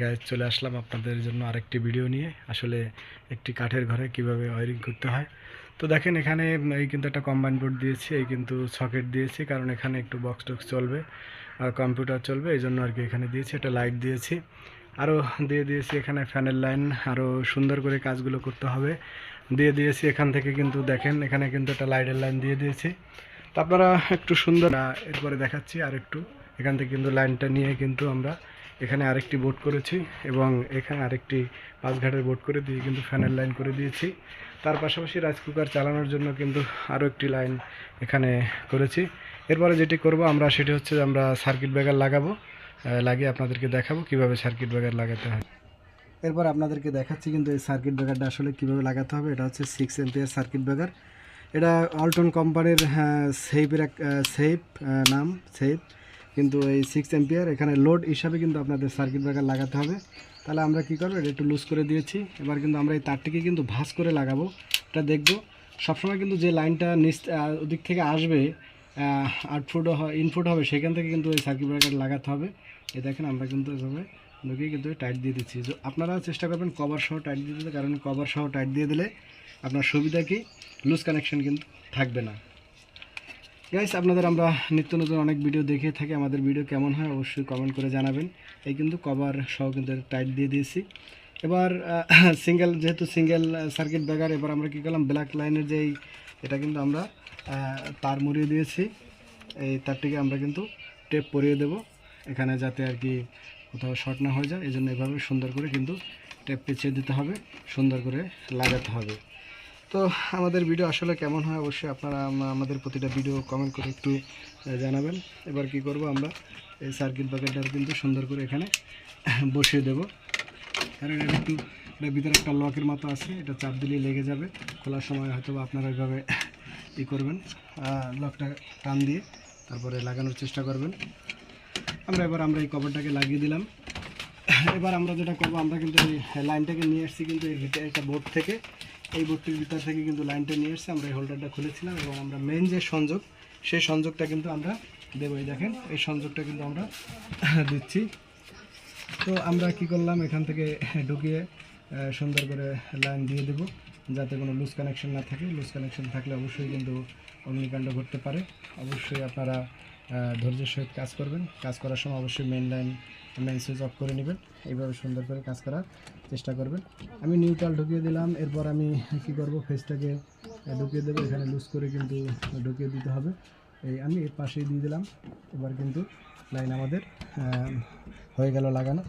Guys, চলে আসলাম আপনাদের জন্য আরেকটি ভিডিও নিয়ে। আসলে একটি কাঠের ঘরে কিভাবে ওয়্যারিং করতে হয়। তো দেখেন, এখানে এই কিন্তু একটা কম্বাইন বোর্ড দিয়েছি, এই কিন্তু সকেট দিয়েছি, কারণ এখানে একটু বক্স টক্স চলবে আর কম্পিউটার চলবে, এই জন্য আর কি এখানে দিয়েছি। একটা লাইট দিয়েছি, আরও দিয়ে দিয়েছি এখানে ফ্যানের লাইন। আরও সুন্দর করে কাজগুলো করতে হবে দিয়ে দিয়েছি। এখান থেকে কিন্তু দেখেন, এখানে কিন্তু একটা লাইটের লাইন দিয়ে দিয়েছি। তো আপনারা একটু সুন্দর, এরপরে দেখাচ্ছি আর একটু। এখান থেকে কিন্তু লাইনটা নিয়ে কিন্তু আমরা এখানে আরেকটি বোর্ড করেছি এবং এখানে আরেকটি 5 ঘাটের বোর্ড করে দিয়ে কিন্তু ফ্যানের লাইন করে দিয়েছি। তার পাশাপাশি রাইস কুকার চালানোর জন্য কিন্তু আরও একটি লাইন এখানে করেছি। এরপরে যেটি করব আমরা, সেটি হচ্ছে আমরা সার্কিট ব্রেকার লাগাবো, লাগিয়ে আপনাদেরকে দেখাবো কিভাবে সার্কিট ব্রেকার লাগাতে হয়। এরপর আপনাদেরকে দেখাচ্ছি কিন্তু এই সার্কিট ব্রেকারটা আসলে কিভাবে লাগাতে হবে। এটা হচ্ছে 6 এম্পিয়ার সার্কিট ব্রেকার। এটা অল্টন কোম্পানির সেফের সেফ নাম সেফ, কিন্তু এই 6 এম্পিয়ার এখানে লোড হিসাবে কিন্তু আপনাদের সার্কিট ব্রেকার লাগাতে হবে। তাহলে আমরা কী করবো, এটা একটু লুজ করে দিয়েছি। এবার কিন্তু আমরা এই তারটিকে কিন্তু ভাঁজ করে লাগাবো। এটা দেখবো সবসময় কিন্তু যে লাইনটা ওদিক থেকে আসবে, আউটপুট ইনপুট হবে, সেখান থেকে কিন্তু এই সার্কিট ব্রেকার লাগাতে হবে। এই দেখেন, আমরা কিন্তু এভাবে ঢুকিয়ে কিন্তু টাইট দিয়ে দিচ্ছি। আপনারা চেষ্টা করবেন কভার সহ টাইট দিয়ে দিতে, কারণ কভার সহ টাইট দিয়ে দিলে আপনার সুবিধা কি, লুজ কানেকশন কিন্তু থাকবে না। গাইস, আপনাদের আমরা নিত্য নতুন অনেক ভিডিও দেখিয়ে থাকি। আমাদের ভিডিও কেমন হয় অবশ্যই কমেন্ট করে জানাবেন। এই কিন্তু কভার সহ কিন্তু টাইট দিয়ে দিয়েছি। এবার সিঙ্গেল, যেহেতু সিঙ্গেল সার্কিট ব্রেকার, এবার আমরা কী করলাম, ব্ল্যাক লাইনের যেই এটা কিন্তু আমরা তার মুড়িয়ে দিয়েছি। এই তারটিকে আমরা কিন্তু টেপ পরিয়ে দেব এখানে, যাতে আর কি কোথাও শর্ট না হয়ে যায়। এই জন্য এভাবে সুন্দর করে কিন্তু টেপ পেঁচিয়ে দিতে হবে, সুন্দর করে লাগাতে হবে। তো আমাদের ভিডিও আসলে কেমন হয় অবশ্যই আপনারা আমাদের প্রতিটা ভিডিও কমেন্ট করে একটু জানাবেন। এবার কি করব, আমরা এই সার্কিট ব্রেকারটা কিন্তু সুন্দর করে এখানে বসিয়ে দেব, কারণ এটা একটু, এটার ভিতরে একটা লকের মতো আছে, এটা চাপ দিলেই লেগে যাবে। খোলার সময় হয়তো আপনারা এভাবে ই করবেন, লকটা টান দিয়ে তারপরে লাগানোর চেষ্টা করবেন। আমরা এই কভারটাকে লাগিয়ে দিলাম। এবার আমরা যেটা করবো, আমরা কিন্তু এই লাইনটাকে নিয়ে এসেছি কিন্তু এর ভিতরে একটা বোর্ড থেকে, এই বোর্ডটির ভিতর থেকে কিন্তু লাইনটা নিয়ে এসেছি। আমরা এই হোল্ডারটা খুলেছিলাম এবং আমরা মেইন যে সংযোগ, সেই সংযোগটা কিন্তু আমরা দেবো। এই দেখেন, এই সংযোগটা কিন্তু আমরা দিচ্ছি। তো আমরা কি করলাম, এখান থেকে ঢুকিয়ে সুন্দর করে লাইন দিয়ে দেবো, যাতে কোনো লুজ কানেকশন না থাকে। লুজ কানেকশন থাকলে অবশ্যই কিন্তু অগ্নিকাণ্ড ঘটতে পারে। অবশ্যই আপনারা ধৈর্যের সহিত কাজ করবেন। কাজ করার সময় অবশ্যই মেন সুইচ অফ করে নেবেন। এইভাবে সুন্দর করে কাজ করার চেষ্টা করবেন। আমি নিউট্রাল ঢুকিয়ে দিলাম। এরপর আমি কি করব, ফেসটাকে ঢুকিয়ে দেবো। এখানে লুজ করে কিন্তু ঢুকিয়ে দিতে হবে। আমি এর পাশেই দিয়ে দিলাম। এবার কিন্তু লাইন আমাদের হয়ে গেল লাগানো।